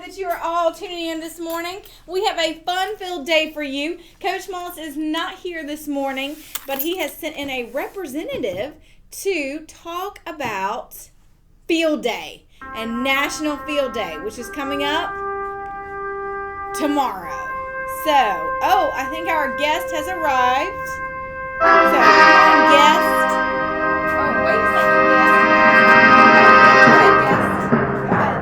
that you are all tuning in this morning. We have a fun-filled day for you. Coach Moss is not here this morning, but he has sent in a representative to talk about Field Day and National Field Day, which is coming up tomorrow. So, I think our guest has arrived. So, come on, guest. Oh, wait a second, guest. Go ahead, guest. Go ahead.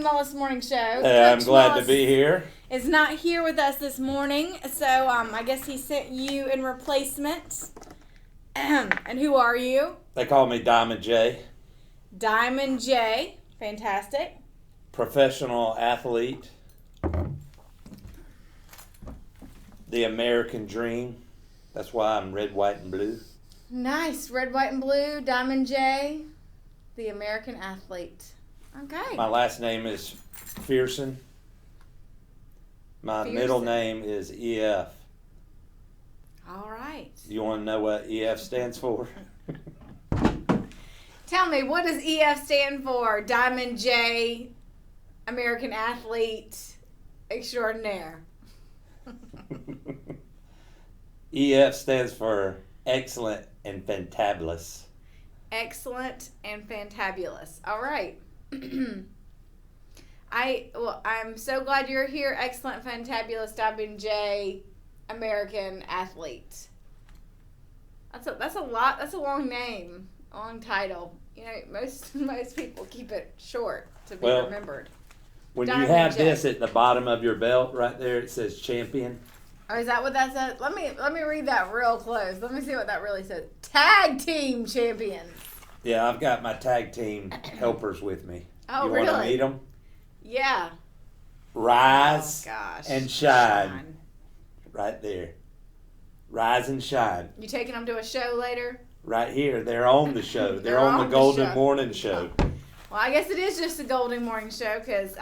Mullis Morning Show. Hey, I'm glad to be here. Is not here with us this morning, so I guess he sent you in replacement. And who are you? They call me Diamond J. Diamond J. Fantastic. Professional athlete. The American dream. That's why I'm red, white, and blue. Nice. Red, white, and blue. Diamond J. The American athlete. Okay. My last name is Fearson. My middle name is EF. All right. You want to know what EF stands for? Tell me, what does EF stand for? Diamond J, American athlete extraordinaire. EF stands for excellent and fantabulous. Excellent and fantabulous. All right. I'm so glad you're here. Excellent, fantabulous, Diamond J, American athlete. That's a lot. That's a long name, a long title. You know, most people keep it short to be remembered. When Diamond you have J. This at the bottom of your belt, right there, it says champion. Oh, is that what that says? Let me read that real close. Let me see what that really says. Tag team champions. Yeah, I've got my tag team helpers with me. Oh, really? You want to meet them? Yeah. Rise and shine. Right there. Rise and shine. You taking them to a show later? Right here. They're on the show. They're on the Golden Morning Show. Well, I guess it is just the Golden Morning Show because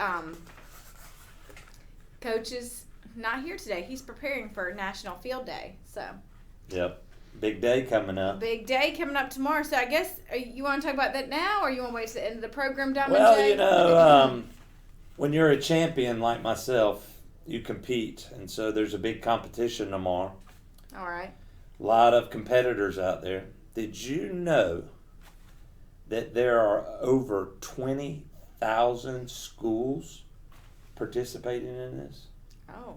Coach is not here today. He's preparing for National Field Day. So. Yep. Big day coming up. Big day coming up tomorrow. So I guess you want to talk about that now, or you want to wait to the end of the program, Diamond J? Well, you know, when you're a champion like myself, you compete, and so there's a big competition tomorrow. All right. A lot of competitors out there. Did you know that there are over 20,000 schools participating in this? Oh,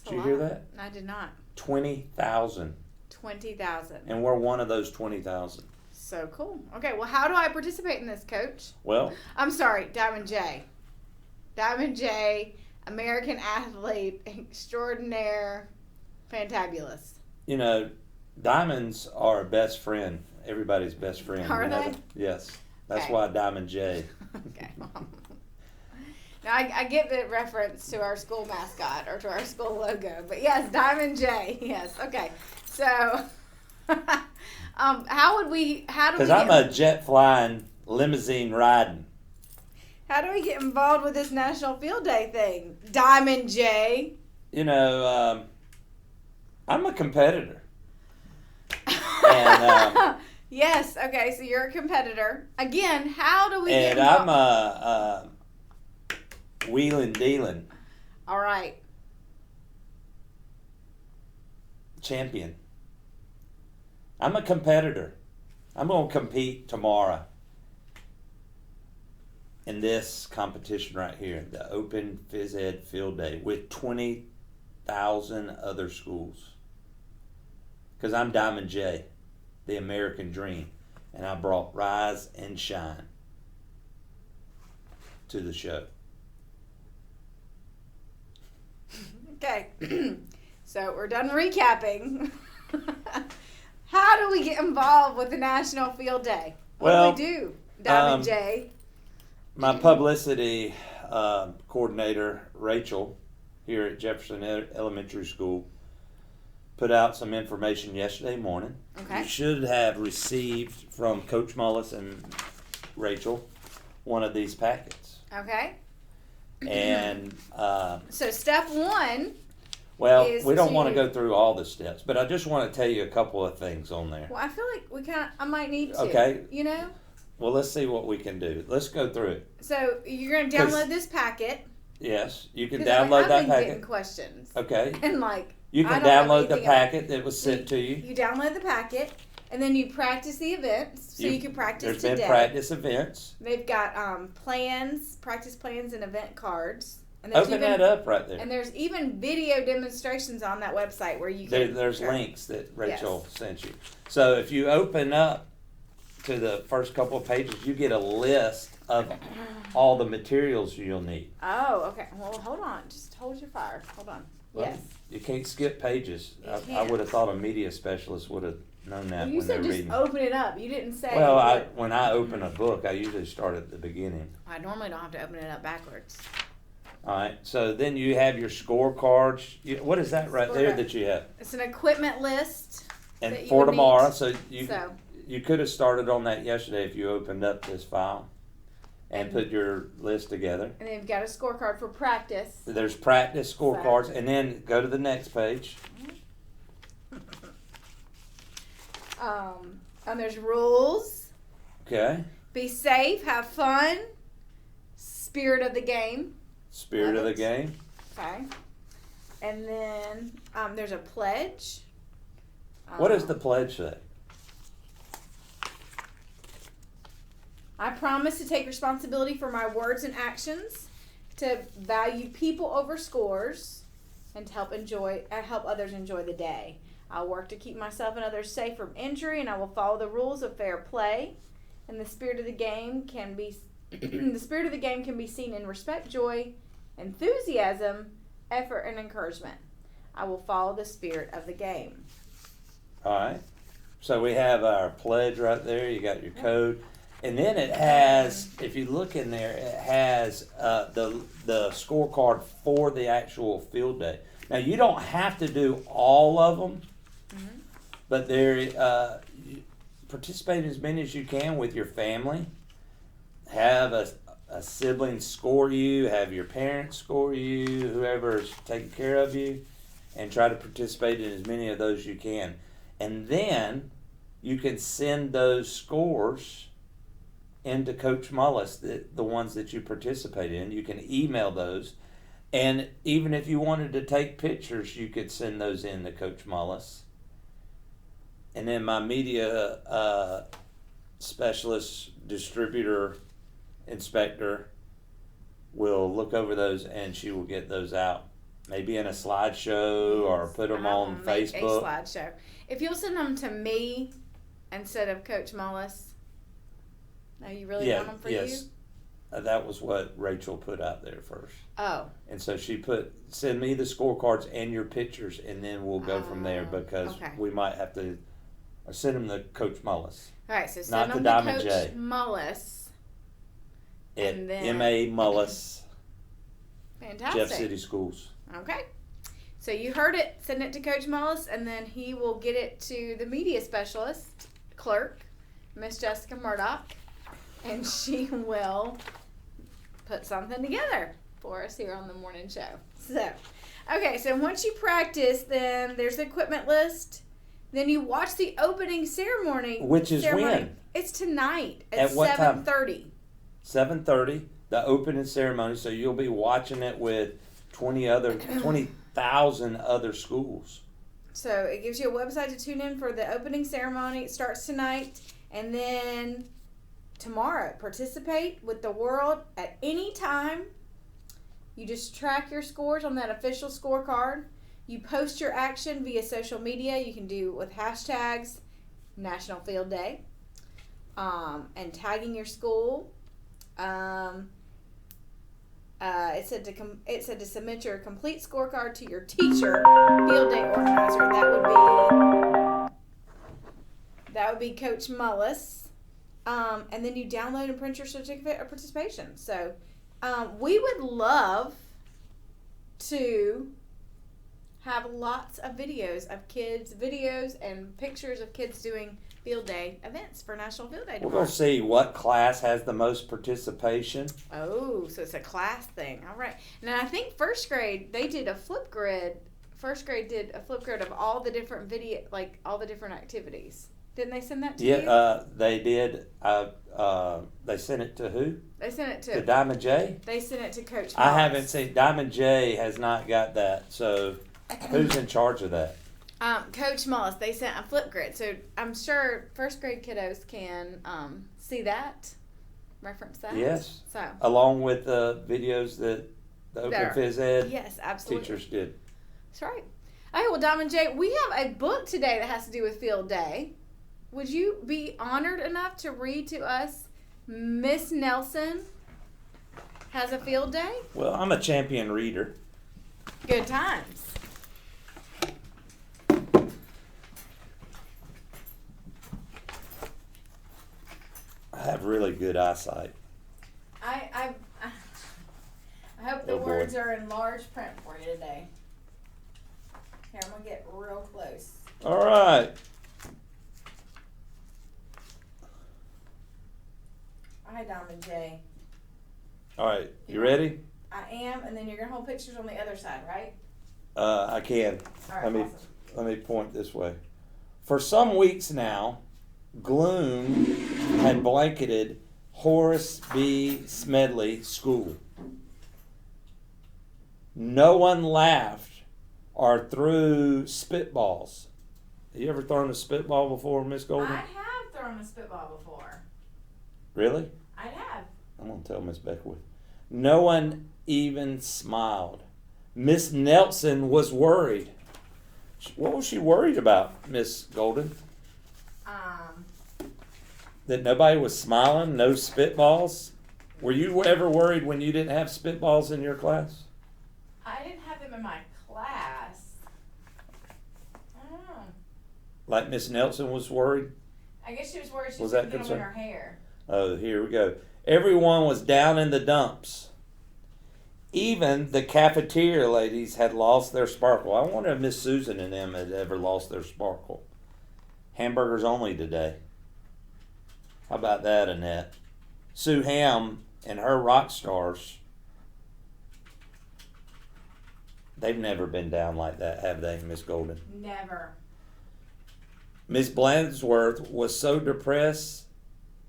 did you hear that? I did not. 20,000. 20,000. And we're one of those 20,000. So cool. Okay, well, how do I participate in this, Coach? Well, I'm sorry, Diamond J. Diamond J, American athlete, extraordinaire, fantabulous. You know, diamonds are a best friend. Everybody's best friend. Are they? Yes. That's why Diamond J. Okay. Now, I get the reference to our school mascot or to our school logo, but yes, Diamond J. Yes. Okay. So, how do we? Because I'm a jet flying, limousine riding. How do we get involved with this National Field Day thing, Diamond J? You know, I'm a competitor. And, yes. Okay. So you're a competitor. Again, how do we? And get I'm a wheeling dealing. All right. champion. I'm a competitor. I'm going to compete tomorrow in this competition right here, the Open Phys Ed Field Day, with 20,000 other schools. Because I'm Diamond J, the American Dream, and I brought Rise and Shine to the show. Okay, so we're done recapping. How do we get involved with the National Field Day? What do we do, Diamond J? My publicity coordinator, Rachel, here at Jefferson Elementary School, put out some information yesterday morning. Okay. You should have received from Coach Mullis and Rachel one of these packets. Okay. And so step one. Well, we don't want to go through all the steps, but I just want to tell you a couple of things on there. Well, I feel like I might need to. Okay. You know? Well, let's see what we can do. Let's go through it. So you're going to download this packet. Yes, you can download that I've been packet. getting questions. Okay. And like, you can download the packet that was sent to you. You download the packet, and then you practice the events, so you can practice today. There's been practice events. They've got practice plans, and event cards. And Open that up right there. And there's even video demonstrations on that website where you can. There's links that Rachel sent you. So if you open up to the first couple of pages, you get a list of all the materials you'll need. Oh, okay. Well, hold on. Just hold your fire. Hold on. Well, yes. You can't skip pages. I would have thought a media specialist would have known that You when they're said reading. just open it up. You didn't say. Well, when I open a book, I usually start at the beginning. I normally don't have to open it up backwards. All right. So then you have your scorecards. What is that right there that you have? It's an equipment list. And for tomorrow, you could have started on that yesterday if you opened up this file and put your list together. And then you've got a scorecard for practice. There's practice scorecards, and then go to the next page. And there's rules. Okay. Be safe, have fun. Spirit of the game. Spirit of the game. Okay. And then there's a pledge. What does the pledge say? I promise to take responsibility for my words and actions, to value people over scores, and to help others enjoy the day. I'll work to keep myself and others safe from injury, and I will follow the rules of fair play. And the spirit of the game can be seen in respect, joy, enthusiasm, effort, and encouragement. I will follow the spirit of the game. All right. So we have our pledge right there. You got your code. And then it has, if you look in there, it has the scorecard for the actual field day. Now, you don't have to do all of them, but participate as many as you can with your family. Have a sibling score you, have your parents score you, whoever's taking care of you, and try to participate in as many of those as you can. And then you can send those scores into Coach Mullis, the ones that you participate in. You can email those. And even if you wanted to take pictures, you could send those in to Coach Mullis. And then my media specialist, distributor, inspector will look over those, and she will get those out. Maybe in a slideshow or put them on Facebook. A slideshow. If you'll send them to me instead of Coach Mullis, now you really want them for you? That was what Rachel put out there first. Oh. And so she send me the scorecards and your pictures, and then we'll go from there, because we might have to send them to Coach Mullis. All right, so send them to Coach Mullis. At M.A. Mullis. Fantastic. Jeff City Schools. Okay. So you heard it. Send it to Coach Mullis, and then he will get it to the media specialist, clerk, Miss Jessica Murdoch, and she will put something together for us here on the morning show. So, okay, so once you practice, then there's the equipment list. Then you watch the opening ceremony. Which is when? It's tonight at what 7:30. 7:30, the opening ceremony. So you'll be watching it with 20,000 other schools. So it gives you a website to tune in for the opening ceremony. It starts tonight, and then tomorrow. Participate with the world at any time. You just track your scores on that official scorecard. You post your action via social media. You can do with hashtags National Field Day, and tagging your school. It said to submit your complete scorecard to your teacher, field day organizer. That would be Coach Mullis. And then you download and print your certificate of participation. So we would love to have lots of videos and pictures of kids doing field day events for National Field Day We're tomorrow. going to see what class has the most participation. Oh, so it's a class thing. All right. Now, I think first grade, they did a flip grid. First grade did a flip grid of all the different all the different activities. Didn't they send that to you? Yeah, they did. They sent it to who? They sent it To to. Diamond J? They sent it to Coach. I Moss. haven't seen. Diamond J has not got that. So who's in charge of that? Coach Mullis. They sent a flip grid, so I'm sure first grade kiddos can see that, reference that. Yes. So. Along with the videos that the Open There. Phys Ed Yes, absolutely. teachers did. That's right. Okay, well, Diamond J, we have a book today that has to do with Field Day. Would you be honored enough to read to us Miss Nelson Has a Field Day? Well, I'm a champion reader. Good times. I have really good eyesight. I hope the Oh, boy. words are in large print for you today. Here, I'm going to get real close. All right. Hi, Diamond J. All right. You ready? I am, and then you're going to hold pictures on the other side, right? I can. All right, Let me awesome. let me point this way. For some weeks now, gloom had blanketed Horace B. Smedley School. No one laughed or threw spitballs. Have you ever thrown a spitball before, Miss Golden? I have thrown a spitball before. Really? I have. I'm going to tell Miss Beckwith. No one even smiled. Miss Nelson was worried. What was she worried about, Miss Golden? That nobody was smiling? No spitballs? Were you ever worried when you didn't have spitballs in your class? I didn't have them in my class. I don't know. Like Miss Nelson was worried? I guess she was worried she Was was that going to get them in concern? her hair. Oh, here we go. Everyone was down in the dumps. Even the cafeteria ladies had lost their sparkle. I wonder if Miss Susan and them had ever lost their sparkle. Hamburgers only today. How about that, Annette? Sue Ham and her rock stars, they've never been down like that, have they, Miss Golden? Never. Miss Blansworth was so depressed.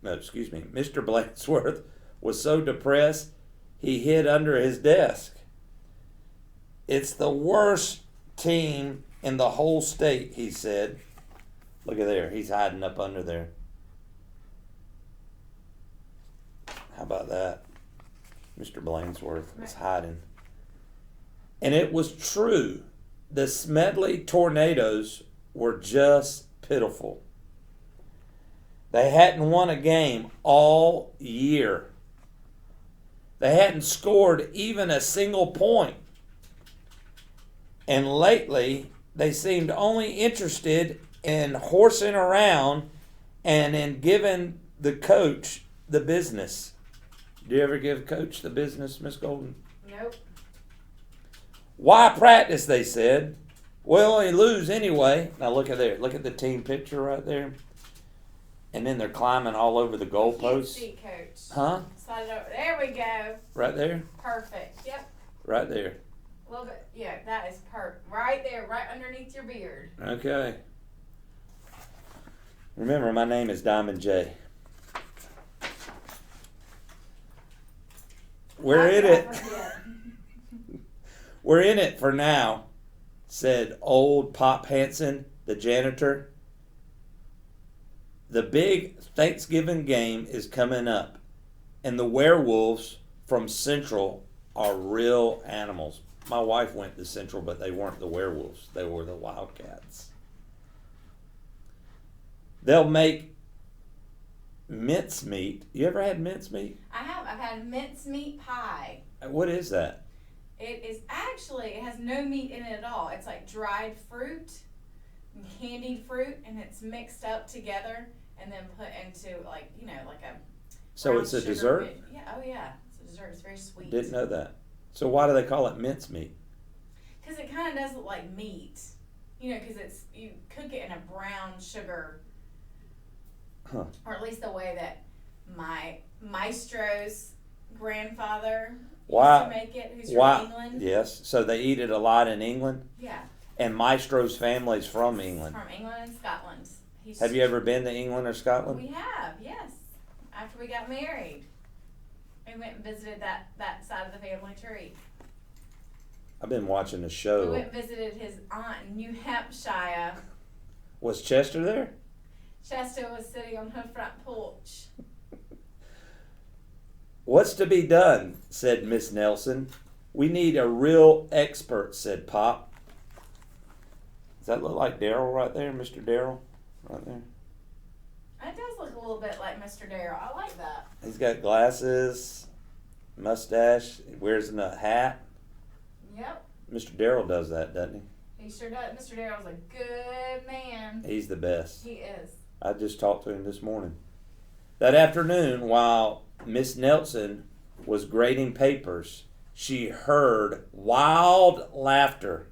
No, excuse me. Mr. Blansworth was so depressed he hid under his desk. It's the worst team in the whole state, he said. Look at there. He's hiding up under there. How about that? Mr. Blansworth was hiding. And it was true. The Smedley Tornadoes were just pitiful. They hadn't won a game all year. They hadn't scored even a single point. And lately, they seemed only interested in horsing around and in giving the coach the business. Do you ever give coach the business, Miss Golden? Nope. Why practice, they said. We'll only lose anyway. Now look at there. Look at the team picture right there. And then they're climbing all over the Can't goalposts. see, Coach. Huh? Slide it over. There we go. Right there? Perfect. Yep. Right there. A little bit. Yeah, that is perfect. Right there, right underneath your beard. Okay. Remember, my name is Diamond J. We're in it. We're in it for now. said old Pop Hansen, the janitor. The big Thanksgiving game is coming up, and the werewolves from Central are real animals. My wife went to Central, but they weren't the werewolves. They were the wildcats. They'll make mincemeat. You ever had mincemeat? I have. I've had mincemeat pie. What is that? It is actually, it has no meat in it at all. It's like dried fruit, candied fruit, and it's mixed up together and then put into like, you know, like a So brown it's a sugar dessert? bit. Yeah, oh yeah. It's a dessert. It's very sweet. Didn't know that. So why do they call it mincemeat? Because it kind of does look like meat. You know, because it's, you cook it in a brown sugar, Huh. or at least the way that my maestro's grandfather Why- used to make it, who's why- from England. Yes. So they eat it a lot in England? Yeah, And Maestro's family's from England. from England and Scotland. Have you ever been to England or Scotland? We have, yes. After we got married, we went and visited that side of the family tree. I've been watching the We show. went and visited his aunt in New Hampshire. Was Chester there? Chester was sitting on her front porch. What's to be done? Said Miss Nelson. We need a real expert, said Pop. Does that look like Daryl right there, Mr. Daryl? Right there. It does look a little bit like Mr. Darrell. I like that. He's got glasses, mustache, he wears a hat. Yep, Mr. Daryl does that, doesn't he sure does. Mr. Darrell's a good man. he? He's the best. He is. I just talked to him this morning. That afternoon, while Miss Nelson was grading papers, she heard wild laughter.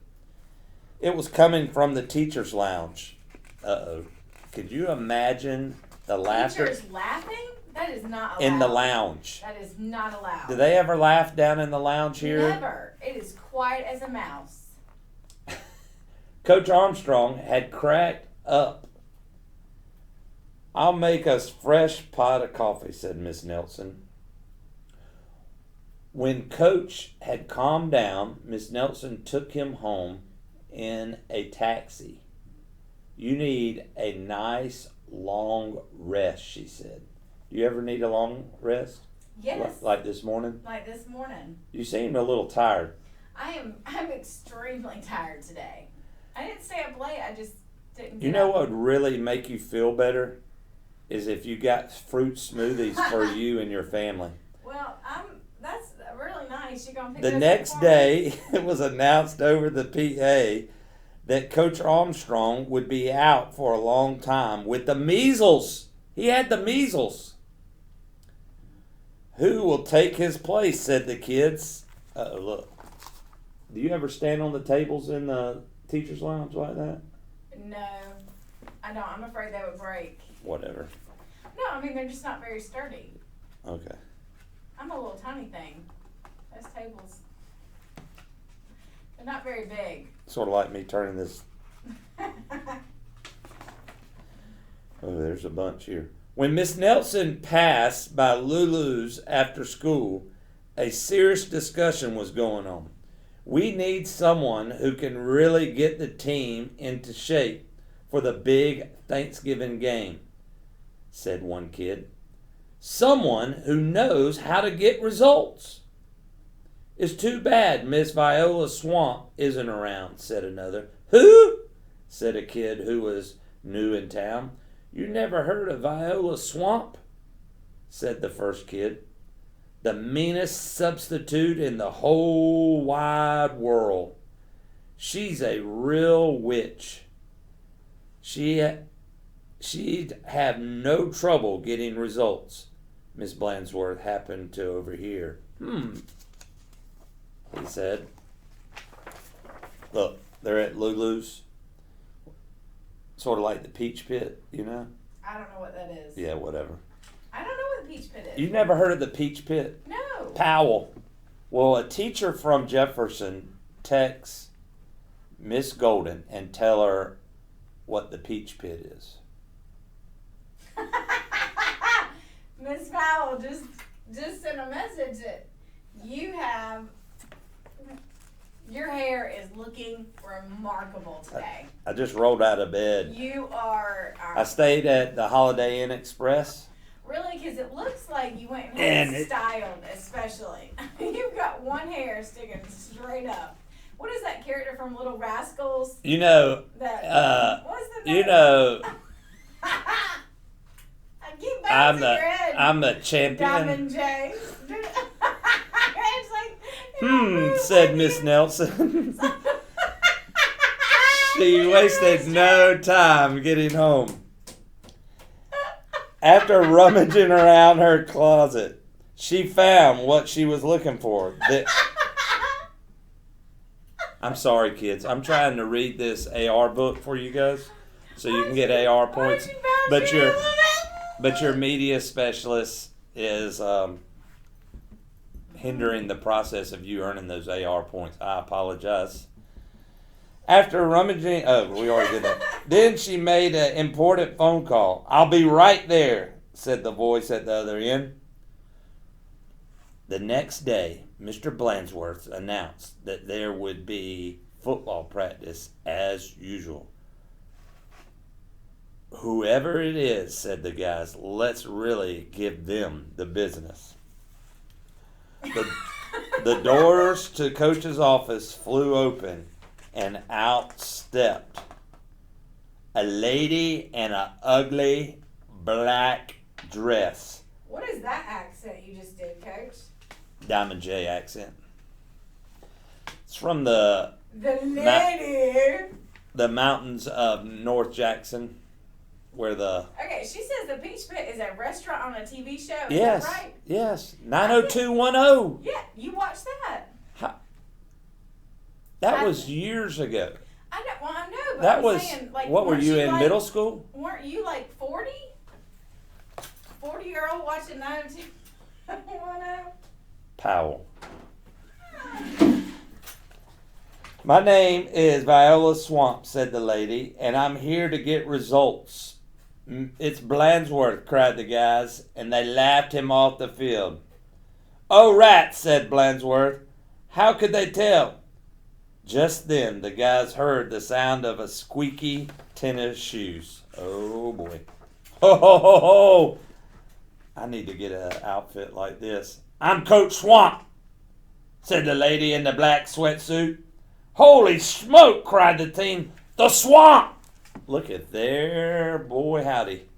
It was coming from the teacher's lounge. Uh-oh. Could you imagine the laughter Teachers laughing? That is not allowed. in the lounge? That is not allowed. Do they ever laugh down in the lounge here? Never. It is quiet as a mouse. Coach Armstrong had cracked up. I'll make us fresh pot of coffee, said Miss Nelson. When Coach had calmed down, Miss Nelson took him home in a taxi. You need a nice long rest, she said. Do you ever need a long rest? Yes. Like this morning? Like this morning. You seem a little tired. I'm extremely tired today. I didn't stay up late. I just didn't get You know up. what would really make you feel better? Is if you got fruit smoothies for you and your family. Well, that's really nice. You're gonna pick The those up next for me? day, it was announced over the PA that Coach Armstrong would be out for a long time with the measles. He had the measles. Who will take his place, said the kids. Uh-oh, look. Do you ever stand on the tables in the teacher's lounge like that? No, I don't. I'm afraid they would break. Whatever. No, I mean they're just not very sturdy. Okay. I'm a little tiny thing. Those tables, they're not very big. Sort of like me turning this. Oh, there's a bunch here. When Miss Nelson passed by Lulu's after school, a serious discussion was going on. We need someone who can really get the team into shape for the big Thanksgiving game, said one kid. Someone who knows how to get results. It's too bad Miss Viola Swamp isn't around, said another. Who? Said a kid who was new in town. You never heard of Viola Swamp? Said the first kid. The meanest substitute in the whole wide world. She's a real witch. She'd have no trouble getting results, Miss Blandsworth happened to overhear. He said. Look, they're at Lulu's. Sort of like the Peach Pit, you know? I don't know what that is. Yeah, whatever. I don't know what the Peach Pit is. You've never heard of the Peach Pit? No. Powell. Well, a teacher from Jefferson texts Miss Golden and tell her what the Peach Pit is. Miss Powell just sent a message that you have Your hair is looking remarkable today. I just rolled out of bed. You are. I stayed at the Holiday Inn Express. Really, because it looks like you went and had And it it- styled, especially. You've got one hair sticking straight up. What is that character from Little Rascals? You know, That what's the name? you know, I keep I'm bouncing your head. the champion. Diamond J. It's like, Said Miss Nelson. She wasted no time getting home. After rummaging around her closet, she found what she was looking for. I'm sorry, kids. I'm trying to read this AR book for you guys, so you can get AR points. But your media specialist is hindering the process of you earning those AR points. I apologize. After rummaging, we already did that. Then she made an important phone call. "I'll be right there," said the voice at the other end. The next day, Mr. Blansworth announced that there would be football practice as usual. "Whoever it is," said the guys, "let's really give them the business." The doors to Coach's office flew open, and out stepped a lady in an ugly black dress. What is that accent you just did, Coach? Diamond J accent. It's from the lady. mountains of North Jackson, where the Okay, she says the Peach Pit is a restaurant on a TV show. Is yes, that right? yes, 90210. Yeah, you watched that. That was years ago. I know. Well, I know. But That I'm was saying, like, what were weren't you in like, middle school? Weren't you like 40? 40-year-old watching 90210? Powell. "My name is Viola Swamp," said the lady, "and I'm here to get results." "It's Blansworth," cried the guys, and they laughed him off the field. "Oh, rats," said Blansworth. "How could they tell?" Just then, the guys heard the sound of a squeaky tennis shoes. Oh, boy. Ho, ho, ho, ho. I need to get an outfit like this. "I'm Coach Swamp," said the lady in the black sweatsuit. "Holy smoke," cried the team. "The Swamp!" Look at there, boy howdy.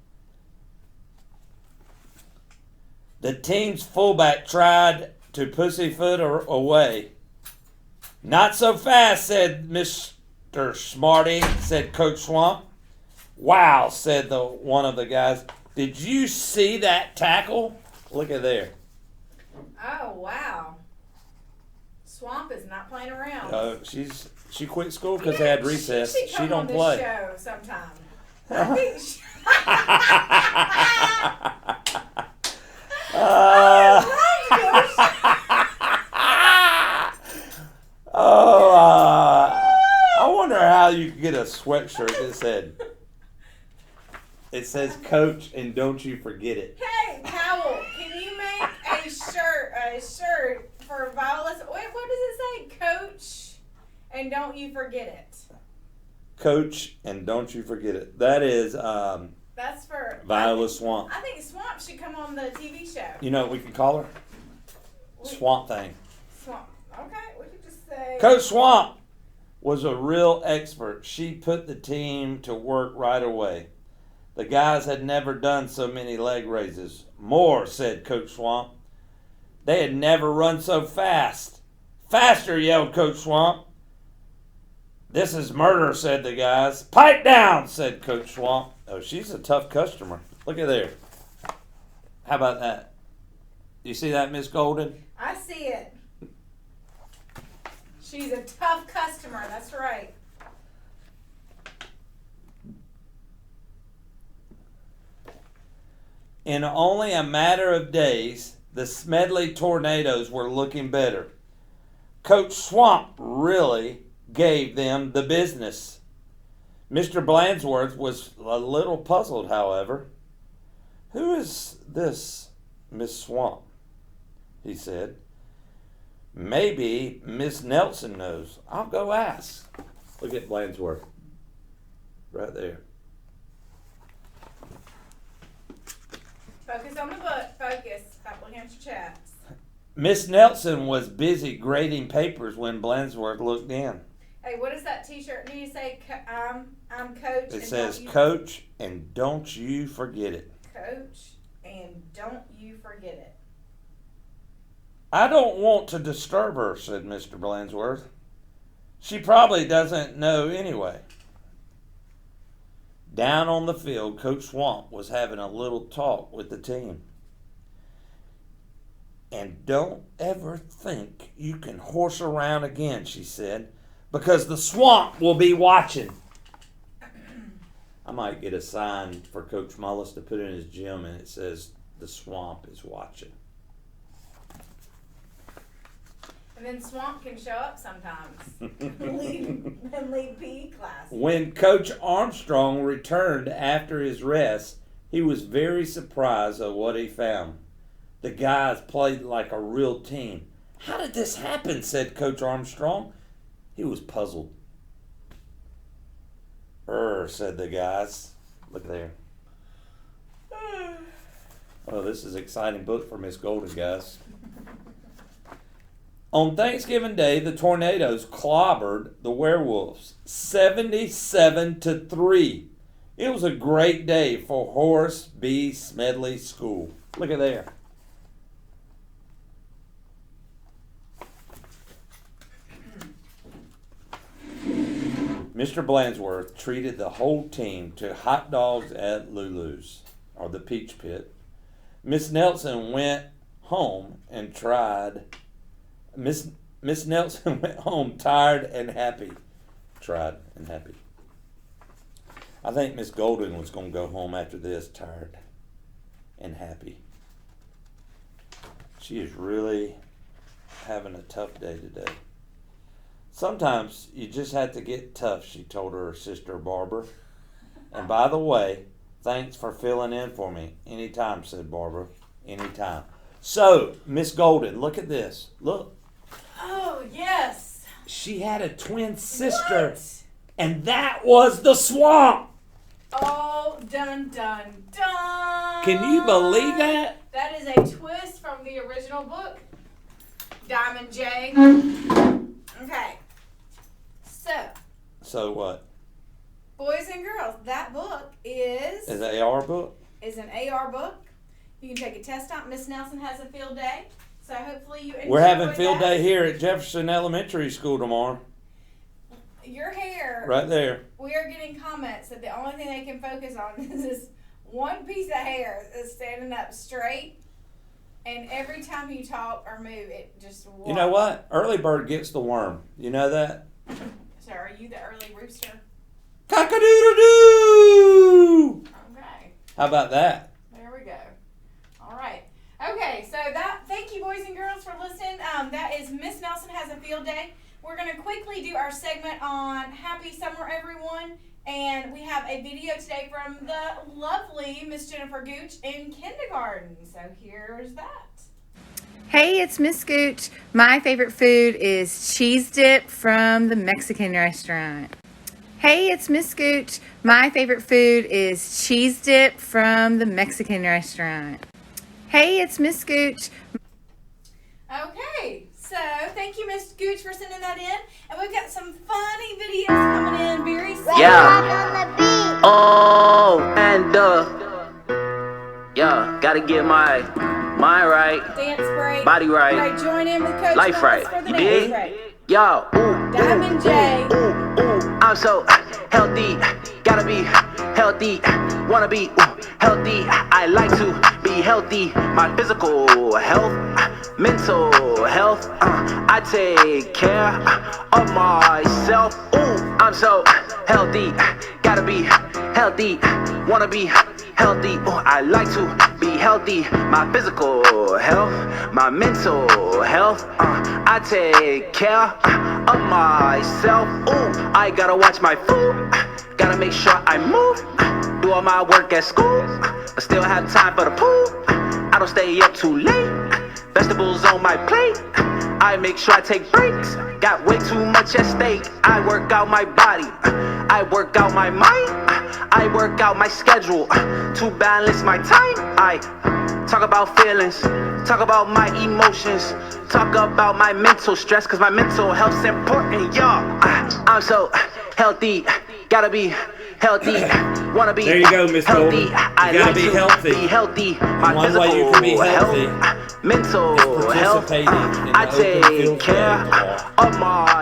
The team's fullback tried to pussyfoot away. "Not so fast," said Mr. Smarty, said Coach Swamp. "Wow," said one of the guys. "Did you see that tackle? Look at there." Oh, wow. Swamp is not playing around. She quit school because they had recess. She She don't on play. This show sometime. I think I wonder how you could get a sweatshirt that said, it says "Coach" and "Don't you forget it." Hey, Powell, can you make a shirt for Viola? Wait, what does it say? "Coach, and don't you forget it." "Coach" and "Don't you forget it." That is That's for Viola Swamp. I think Swamp should come on the TV show. You know what we could call her? Swamp Thing. Swamp. Okay, we could just say Coach Swamp was a real expert. She put the team to work right away. The guys had never done so many leg raises. "More," said Coach Swamp. "They had never run so fast." "Faster," yelled Coach Swamp. "This is murder," said the guys. "Pipe down," said Coach Swamp. Oh, she's a tough customer. Look at there. How about that? You see that, Miss Golden? I see it. She's a tough customer. That's right. In only a matter of days, the Smedley Tornadoes were looking better. Coach Swamp really gave them the business. Mr. Blansworth was a little puzzled, however. "Who is this Miss Swamp?" he said. Maybe Miss Nelson knows. I'll go ask. Look at Blandsworth. Right there. Focus on the book. Focus. Stop looking at your chats. Miss Nelson was busy grading papers when Blandsworth looked in. Hey, what does that T-shirt need to say? I'm Coach. It says, Coach, and don't you forget it. Coach, and don't you forget it. I don't want to disturb her, said Mr. Blandsworth. She probably doesn't know anyway. Down on the field, Coach Swamp was having a little talk with the team. And don't ever think you can horse around again, she said, because the Swamp will be watching. I might get a sign for Coach Mullis to put in his gym, and it says, the Swamp is watching. And then Swamp can show up sometimes and lead PE class. When Coach Armstrong returned after his rest, he was very surprised at what he found. The guys played like a real team. How did this happen? Said Coach Armstrong. He was puzzled. Said the guys. Look there. Oh, this is an exciting book for Miss Golden, guys. On Thanksgiving Day, the Tornadoes clobbered the Werewolves 77-3. It was a great day for Horace B. Smedley School. Look at there. Mr. Blandsworth treated the whole team to hot dogs at Lulu's, or the Peach Pit. Miss Nelson went home and Miss Nelson went home tired and happy. Tried and happy. I think Miss Golden was going to go home after this tired and happy. She is really having a tough day today. Sometimes you just have to get tough, she told her sister Barbara. And by the way, thanks for filling in for me. Anytime, said Barbara. Anytime. So, Miss Golden, look at this. Look. Oh, yes. She had a twin sister. What? And that was the Swamp. Oh, dun, dun, dun. Can you believe that? That is a twist from the original book, Diamond J. Okay. So what? Boys and girls, that book is an AR book. Is an AR book. You can take a test on. Miss Nelson has a field day, so hopefully you enjoy. We're having field day here at Jefferson Elementary School tomorrow. Your hair. Right there. We are getting comments that the only thing they can focus on is this one piece of hair that's standing up straight, and every time you talk or move, it just. Walks. You know what? Early bird gets the worm. You know that? So are you the early rooster? Cock-a-doodle-doo! Okay. How about that? There we go. All right. Okay, so thank you, boys and girls, for listening. That is Miss Nelson Has a Field Day. We're going to quickly do our segment on Happy Summer, everyone. And we have a video today from the lovely Miss Jennifer Gooch in kindergarten. So here's that. Hey, it's Miss Gooch. My favorite food is cheese dip from the Mexican restaurant. Hey, it's Miss Gooch. My favorite food is cheese dip from the Mexican restaurant. Hey, it's Miss Gooch. Okay, so thank you, Miss Gooch, for sending that in. And we've got some funny videos coming in very soon. Yeah. Oh, and yeah, gotta get my mind right, Dance break. body right, Right, join in with Coach life Mullis right. for the You dance dig? break. Yo, ooh, Diamond J. I'm so healthy, gotta be healthy, wanna be healthy. I like to be healthy, my physical health, mental health. I take care of myself. Ooh, I'm so healthy, gotta be healthy, wanna be healthy. Ooh, I like to be healthy, my physical health, my mental health. I take care of myself. Ooh, I gotta watch my food, gotta make sure I move, do all my work at school, but still have time for the pool. I don't stay up too late, Vegetables on my plate. I make sure I take breaks. Got way too much at stake. I work out my body. I work out my mind. I work out my schedule to balance my time. I talk about feelings. Talk about my emotions. Talk about my mental stress, cause my mental health's important, y'all. I'm so healthy. Gotta be healthy. Wanna be There you go, Miss healthy. Golden. You I gotta like be to healthy. be healthy. My one way physical you can be healthy health, mental health. participating in the I open take field care day tomorrow. of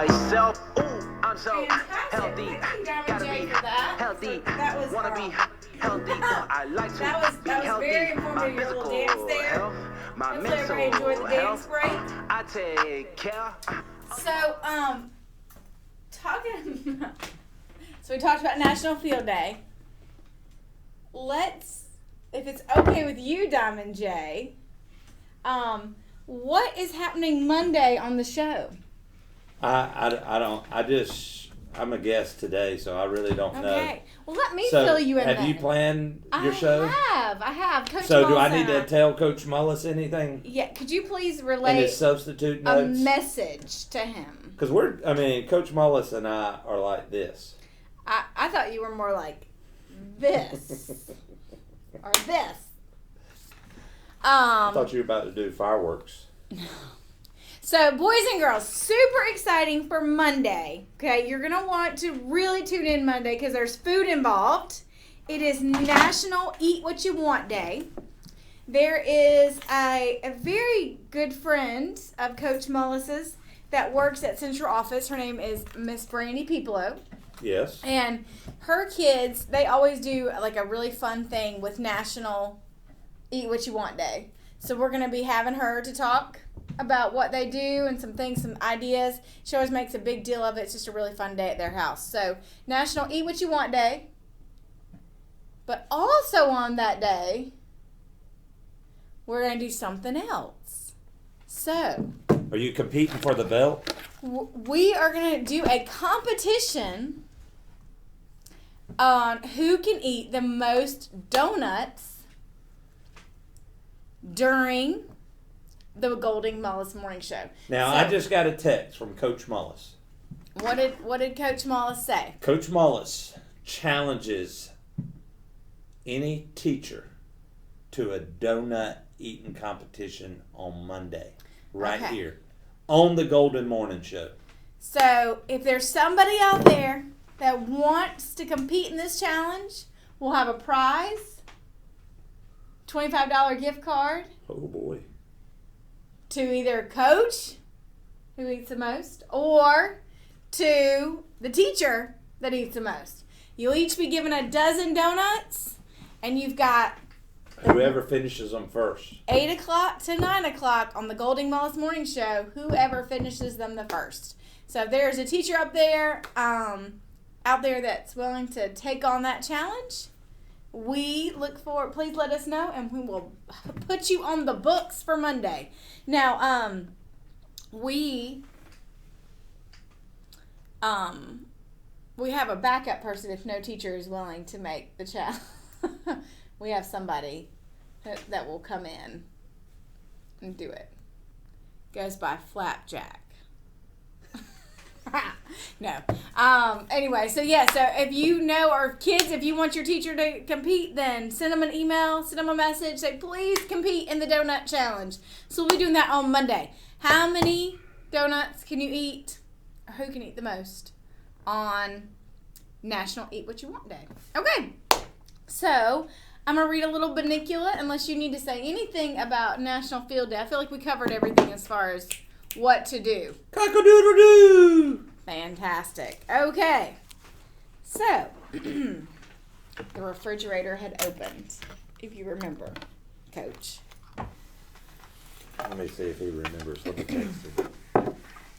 myself. Ooh, I'm so Fantastic. healthy. Thank you, Diamond Gotta J, be for that. healthy. That was Wanna be healthy. I like to That was be healthy. very informative, My your little physical dance there. health, my Hopefully mental everybody enjoyed the dance health. break. I take care. So, talking. So we talked about National Field Day. Let's, if it's okay with you, Diamond J, what is happening Monday on the show? I'm a guest today, so I really don't know. Okay. Well, let me So, fill you in have then. you planned your I show? have. Coach So do I Mullis need and to tell Coach Mullis anything Yeah, could you please in relay his substitute a notes? message to him? Because Coach Mullis and I are like this. I thought you were more like this. Or this. I thought you were about to do fireworks. So, boys and girls, super exciting for Monday. Okay, you're going to want to really tune in Monday because there's food involved. It is National Eat What You Want Day. There is a very good friend of Coach Mullis's that works at Central Office. Her name is Miss Brandy Pipolo. Yes. And her kids, they always do like a really fun thing with National Eat What You Want Day. So we're going to be having her to talk about what they do and some things, some ideas. She always makes a big deal of it. It's just a really fun day at their house. So National Eat What You Want Day. But also on that day, we're going to do something else. So Are you competing for the belt? we are going to do a competition on who can eat the most donuts during the Golden Mullis Morning Show. Now, So, I just got a text from Coach Mullis. what did Coach Mullis say? Coach Mullis challenges any teacher to a donut eating competition on Monday, right Okay. here, on the Golden Morning Show. So if there's somebody out there that wants to compete in this challenge, we'll have a prize, $25 gift card Oh boy. to either Coach, who eats the most, or to the teacher that eats the most. You'll each be given a dozen donuts, and you've got Whoever finishes them first. 8 o'clock to 9 o'clock on the Golden Mullis Morning Show, whoever finishes them the first. So if there's a teacher up there, out there that's willing to take on that challenge, we look for, please let us know, and we will put you on the books for Monday. Now, we have a backup person if no teacher is willing to make the challenge. We have somebody that will come in and do it. Goes by Flapjack. No. Anyway, so yeah, so if you know, or kids, if you want your teacher to compete, then send them an email, send them a message, say please compete in the donut challenge. So we'll be doing that on Monday. How many donuts can you eat, or who can eat the most on National Eat What You Want Day? Okay. So I'm going to read a little Banicula unless you need to say anything about National Field Day. I feel like we covered everything as far as what to do. Cock-a-doodle-doo! Fantastic. Okay. So, the refrigerator had opened, if you remember, Coach. Let me see if he remembers what the text is.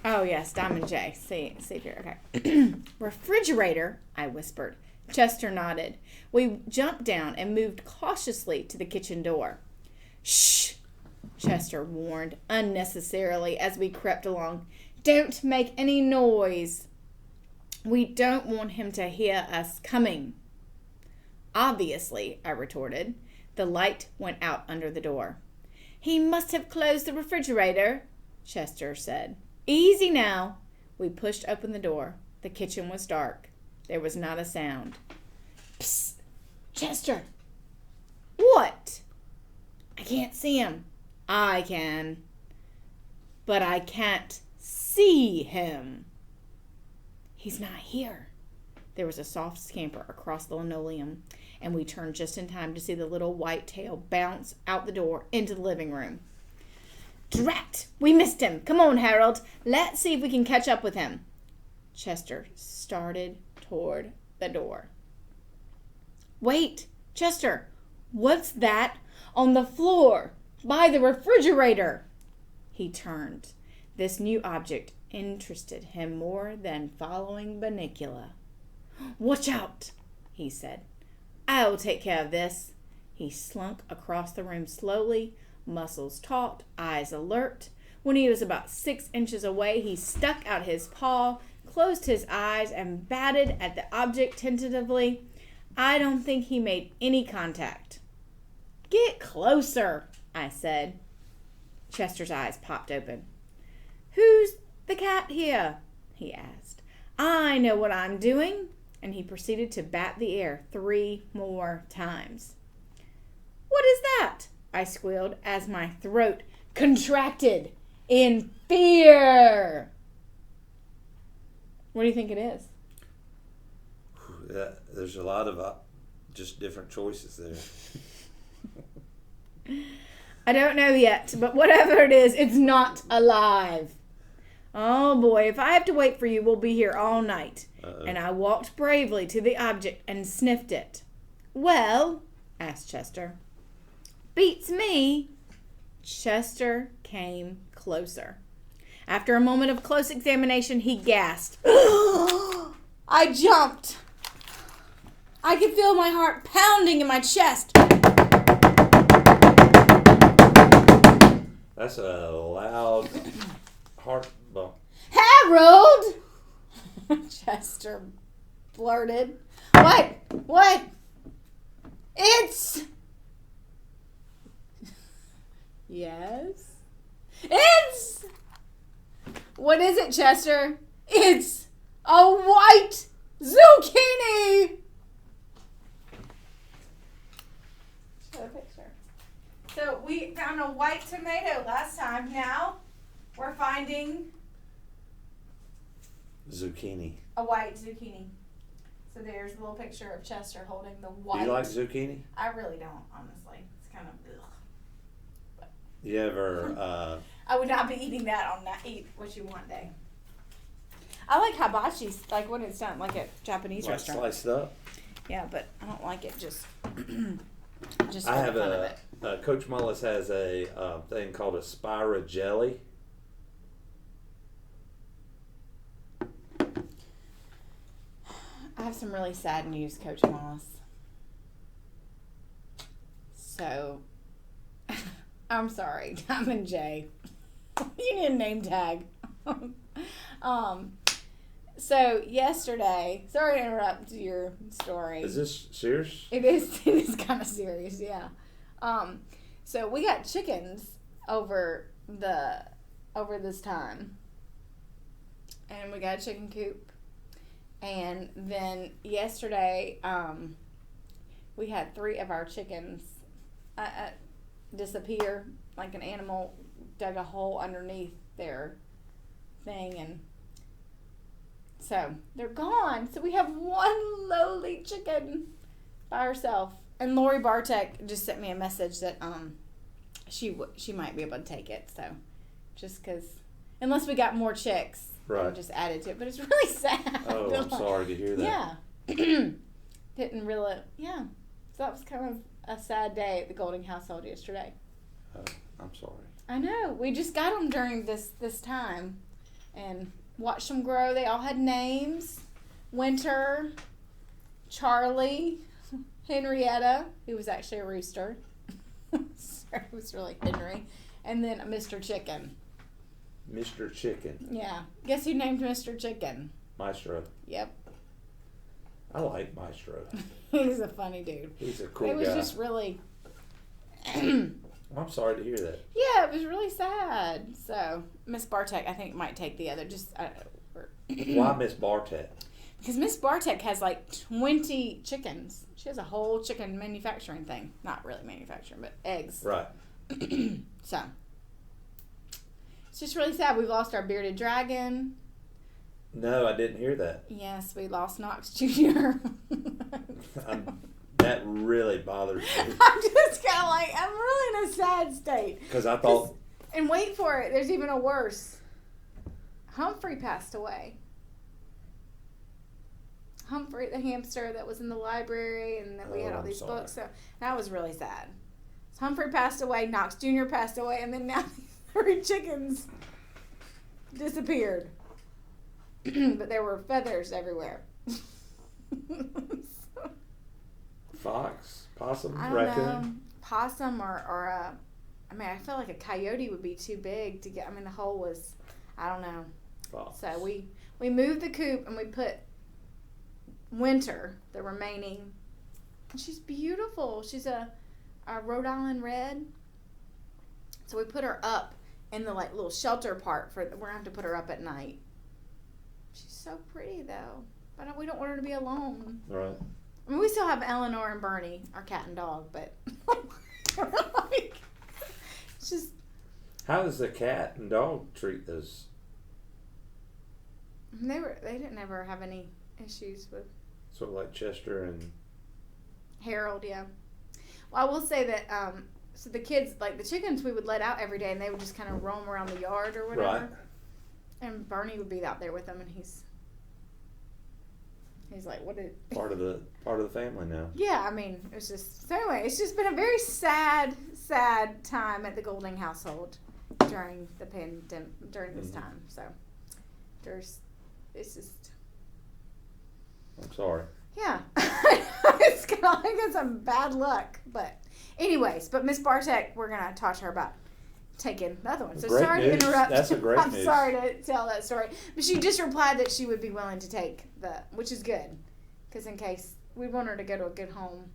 Oh, yes, Diamond J. See here. Okay. Refrigerator, I whispered. Chester nodded. We jumped down and moved cautiously to the kitchen door. Shh, Chester warned unnecessarily as we crept along. Don't make any noise. We don't want him to hear us coming. Obviously, I retorted. The light went out under the door. He must have closed the refrigerator, Chester said. Easy now. We pushed open the door. The kitchen was dark. There was not a sound. Psst! Chester! What? I can't see him. I can. But I can't see him. He's not here. There was a soft scamper across the linoleum, and we turned just in time to see the little white tail bounce out the door into the living room. Drat! We missed him. Come on, Harold. Let's see if we can catch up with him. Chester started toward the door. Wait, Chester, what's that on the floor by the refrigerator? He turned. This new object interested him more than following Bunnicula. Watch out, he said. I'll take care of this. He slunk across the room slowly, muscles taut, eyes alert. When he was about 6 inches away, he stuck out his paw, closed his eyes, and batted at the object tentatively. I don't think he made any contact. Get closer, I said. Chester's eyes popped open. Who's the cat here? He asked. I know what I'm doing. And he proceeded to bat the air 3 more times. What is that? I squealed as my throat contracted in fear. What do you think it is? There's a lot of just different choices there. I don't know yet, but whatever it is, it's not alive. Oh boy, if I have to wait for you, we'll be here all night. Uh-oh. And I walked bravely to the object and sniffed it. Well, asked Chester. Beats me. Chester came closer. After a moment of close examination, he gasped. I jumped. I could feel my heart pounding in my chest. That's a loud heart bump. Harold! Chester blurted. What? It's... Yes? It's... What is it, Chester? It's a white zucchini! Show a picture. So we found a white tomato last time. Now we're finding Zucchini. a white zucchini. So there's a little picture of Chester holding the white. Do you like zucchini? I really don't, honestly. It's kind of ugh. You ever, I would not be eating that on that Eat What You Want Day. I like hibachi, like when it's done, like at Japanese like restaurant. sliced up? Yeah, but I don't like it just for I have the fun of it. Coach Mullis has a thing called a Spira jelly. I have some really sad news, Coach Moss. So, I'm sorry, Diamond J. You need a name tag. So yesterday, sorry to interrupt your story. Is this serious? It is kind of serious, yeah. So we got chickens over this time. And we got a chicken coop. And then yesterday, we had 3 of our chickens disappear. Like an animal dug a hole underneath their thing, and so they're gone. So we have one lowly chicken by herself. And Lori Bartek just sent me a message that she might be able to take it. So just because, unless we got more chicks. Right. Just added to it, but it's really sad. Oh, I'm sorry to hear that. Yeah. Didn't really, yeah. So that was kind of a sad day at the Golding household yesterday. Oh, I'm sorry. I know. We just got them during this time and watched them grow. They all had names. Winter, Charlie, Henrietta, who was actually a rooster. So it was really Henry. And then Mr. Chicken. Mr. Chicken. Yeah. Guess who named Mr. Chicken? Maestro. Yep. I like Maestro. He's a funny dude. He's a cool It was guy. just really... I'm sorry to hear that. Yeah, it was really sad. So Miss Bartek, I think, might take the other. Why Miss Bartek? Because Miss Bartek has like 20 chickens. She has a whole chicken manufacturing thing. Not really manufacturing, but eggs. Right. So it's just really sad. We lost our bearded dragon. No, I didn't hear that. Yes, we lost Knox Jr. That really bothers me. I'm just kind of like, I'm really in a sad state. Because I thought... And wait for it, there's even a worse. Humphrey passed away. Humphrey, the hamster that was in the library, and then we had all these books. So that was really sad. So Humphrey passed away, Knox Jr. passed away, and then now these 3 chickens disappeared. But there were feathers everywhere. Fox? Possum? I don't Raccoon? know. Possum or I feel like a coyote would be too big to get. I mean, the hole was, I don't know. Fox. So we moved the coop and we put Winter, the remaining. And she's beautiful. She's a Rhode Island Red. So we put her up in the like little shelter part we're gonna have to put her up at night. She's so pretty though, but we don't want her to be alone. Right. I mean, we still have Eleanor and Bernie, our cat and dog, but like, it's just. How does the cat and dog treat those? They didn't ever have any issues with Sort of like Chester and... Harold, yeah. Well, I will say that, so the kids, like the chickens we would let out every day and they would just kind of roam around the yard or whatever. Right. And Bernie would be out there with them and he's like, what did... Part of the family now. Yeah, I mean, it was just... So anyway, it's just been a very sad time at the Golding household during the pandemic, during this time. So, it's just... I'm sorry. Yeah. It's kind of like it's some bad luck. But anyways, Miss Bartek, we're going to talk to her about taking the other one. So Great sorry news. to interrupt. That's a great I'm news. sorry to tell that story. But she just replied that she would be willing to take which is good. Because in case we want her to go to a good home.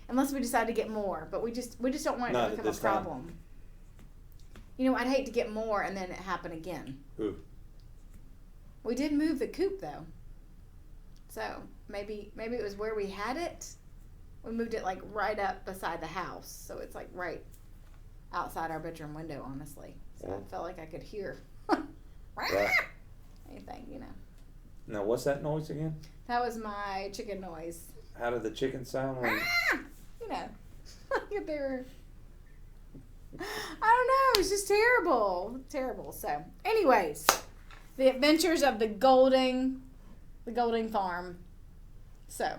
Unless we decide to get more. But we just don't want it Not to at become a this time. problem. You know, I'd hate to get more and then it happen again. Ooh. We did move the coop though. So maybe it was where we had it. We moved it like right up beside the house. So it's like right outside our bedroom window, honestly. So Yeah. I felt like I could hear Right. anything, you know. Now, what's that noise again? That was my chicken noise. How did the chicken sound? When... You know. Like they were... I don't know. It was just terrible. Terrible. So, anyways, the adventures of the Golding farm. So,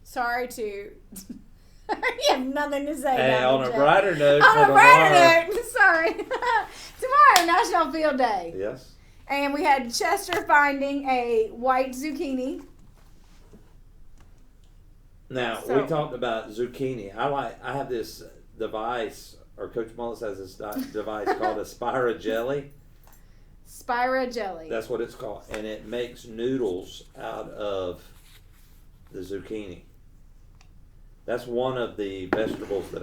sorry to. You have nothing to say. Hey, about on it, a Jeff. brighter note, On for a tomorrow. brighter note, sorry. Tomorrow, National Field Day. Yes. And we had Chester finding a white zucchini. Now, So- we talked about zucchini. I have this device, or Coach Mullis has this device called a Spira Jelly. Spira jelly. That's what it's called. And it makes noodles out of the zucchini. That's one of the vegetables that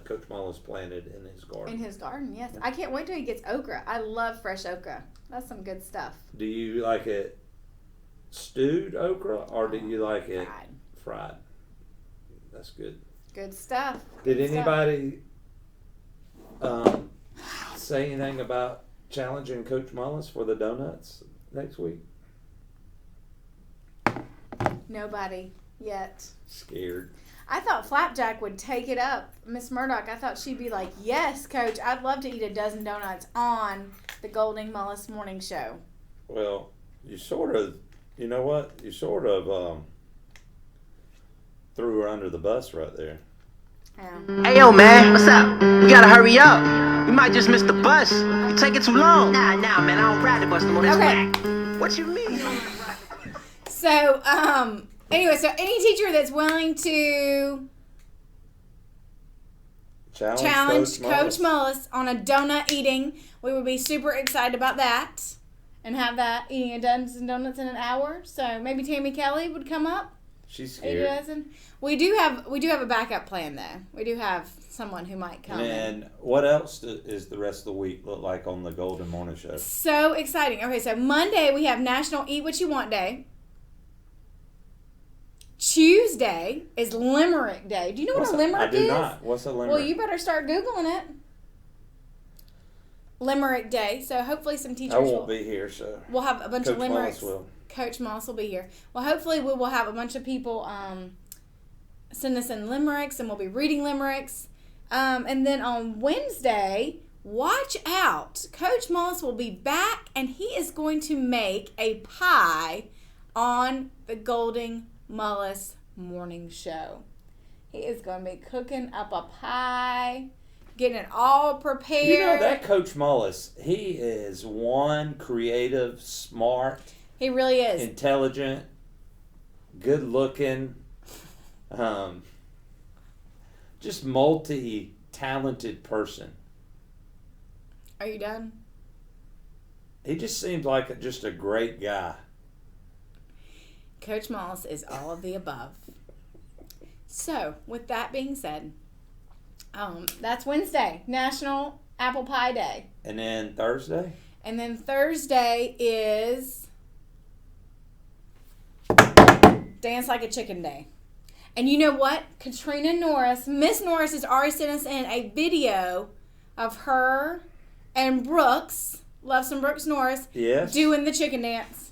Coach Mullis planted in his garden. In his garden, yes. I can't wait till he gets okra. I love fresh okra. That's some good stuff. Do you like it stewed okra, or do you like it Fried. fried? That's good. Good stuff. Did Good stuff. anybody say anything about challenging Coach Mullis for the donuts next week? Nobody yet. Scared. I thought Flapjack would take it up. Miss Murdoch, I thought she'd be like, yes, Coach, I'd love to eat a dozen donuts on the Golding Mullis Morning Show. Well, you sort of, you know what? You sort of threw her under the bus right there. Yeah. Hey yo, man, what's up? We gotta hurry up. We might just miss the bus. You taking too long. Nah, man, I don't ride the bus no more. That's Okay. whack. What you mean? So, anyway, so any teacher that's willing to challenge Coach Mullis on a donut eating, we would be super excited about that and have that eating a dozen donuts in an hour. So maybe Tammy Kelly would come up. She's Are you scared. dozen? We do have a backup plan though. We do have someone who might come. And what else is the rest of the week look like on the Golden Morning Show? So exciting. Okay, so Monday we have National Eat What You Want Day. Tuesday is Limerick Day. Do you know what a limerick I do is? not. What's a limerick? Well, you better start Googling it. Limerick Day. So hopefully some teachers I won't be here, so we'll have a bunch Coach of limericks. Mullis will. Coach Moss will be here. Well, hopefully we will have a bunch of people send us in limericks, and we'll be reading limericks. And then on Wednesday, watch out. Coach Moss will be back, and he is going to make a pie on the Golden Mullis Morning Show. He is going to be cooking up a pie, getting it all prepared. You know that Coach Mullis, he is one creative, smart, He really is. intelligent, good looking, just multi-talented person. Are you done? He just seems like just a great guy. Coach Moss is all of the above. So, with that being said, that's Wednesday, National Apple Pie Day. And then Thursday? And then Thursday is Dance Like a Chicken Day. And you know what? Katrina Norris, Miss Norris has already sent us in a video of her and Brooks, Loveson Brooks Norris, Yes. doing the chicken dance.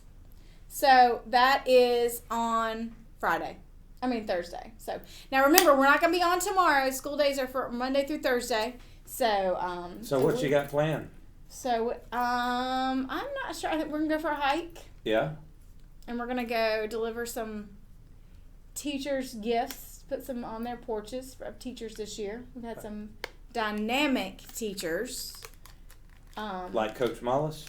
So that is on Thursday. So now remember, we're not going to be on tomorrow. School days are for Monday through Thursday. So So what you got planned? So I'm not sure. I think we're going to go for a hike, Yeah? and we're going to go deliver some teachers' gifts, put some on their porches of teachers this year. We've had some dynamic teachers. Like Coach Mullis?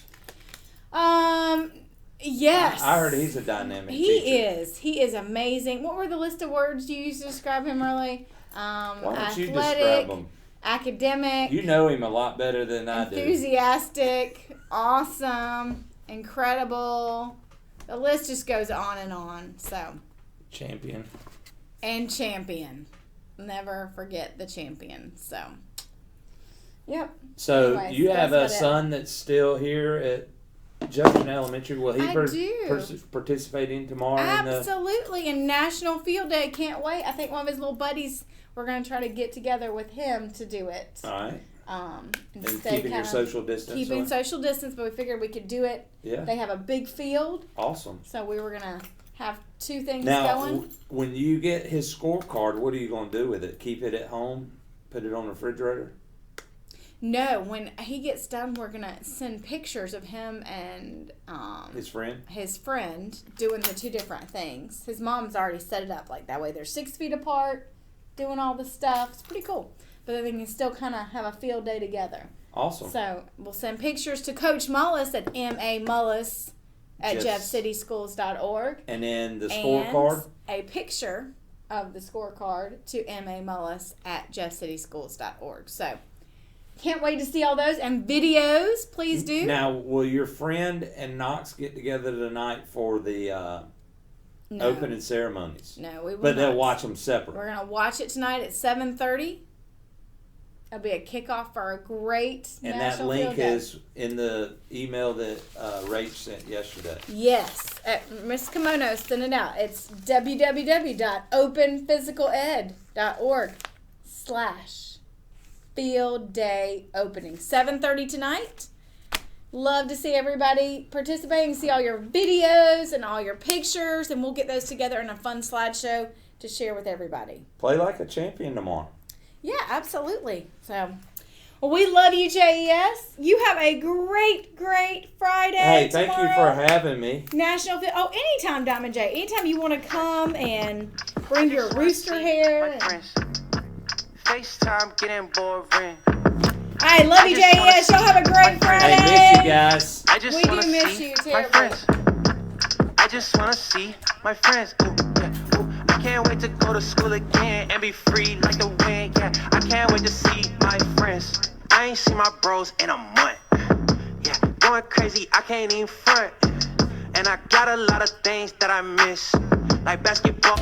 Yes. I heard he's a dynamic He teacher. is. He is amazing. What were the list of words you used to describe him early? Why don't you Athletic, describe him? academic, You know him a lot better than I do. enthusiastic, awesome, incredible. The list just goes on and on. So, Champion. and champion. Never forget the champion. So, yep. So Anyways, you have a that's about it. son that's still here at Jefferson Elementary. Will he I do. participating tomorrow in the... Absolutely. And National Field Day. Can't wait. I think one of his little buddies, we're going to try to get together with him to do it. All right. And And stay keeping your kind of- social distance. Keeping on? social distance, but we figured we could do it. Yeah. They have a big field, Awesome. so we were going to have two things Now, going. when you get his scorecard, what are you going to do with it? Keep it at home? Put it on the refrigerator? No, when he gets done, we're going to send pictures of him and His friend? his friend doing the two different things. His mom's already set it up like that way. They're 6 feet apart, doing all the stuff. It's pretty cool. But then they can still kind of have a field day together. Awesome. So we'll send pictures to Coach Mullis at MAMullis at Yes. jeffcitysschools.org. And then the scorecard? And a picture of the scorecard to MAMullis at jeffcitysschools.org. So can't wait to see all those. And videos, please do. Now, will your friend and Knox get together tonight for the No. opening ceremonies? No, we will But they'll not. watch them separate. We're going to watch it tonight at 7:30. It'll be a kickoff for a great And that National link Field Day. is in the email that Rach sent yesterday. Yes, Miss Kimono sent it out. It's www.openphysicaled.org/field day opening. 7:30 tonight. Love to see everybody participating, see all your videos and all your pictures, and we'll get those together in a fun slideshow to share with everybody. Play like a champion tomorrow. Yeah, absolutely. So, well, we love you, JES. You have a great, great Friday. Hey, thank you for tomorrow. having me. National Field. Oh, anytime, Diamond J. Anytime you want to come and bring your rooster hair. FaceTime getting boring. I love you, JES. Y'all have a great Friday. Hey, miss you guys. I just We do wanna miss see you my terribly. friends. I just wanna see my friends. Ooh, yeah, ooh. I can't wait to go to school again and be free like the wind. Yeah, I can't wait to see my friends. I ain't seen my bros in a month. Yeah, going crazy, I can't even front. And I got a lot of things that I miss, like basketball.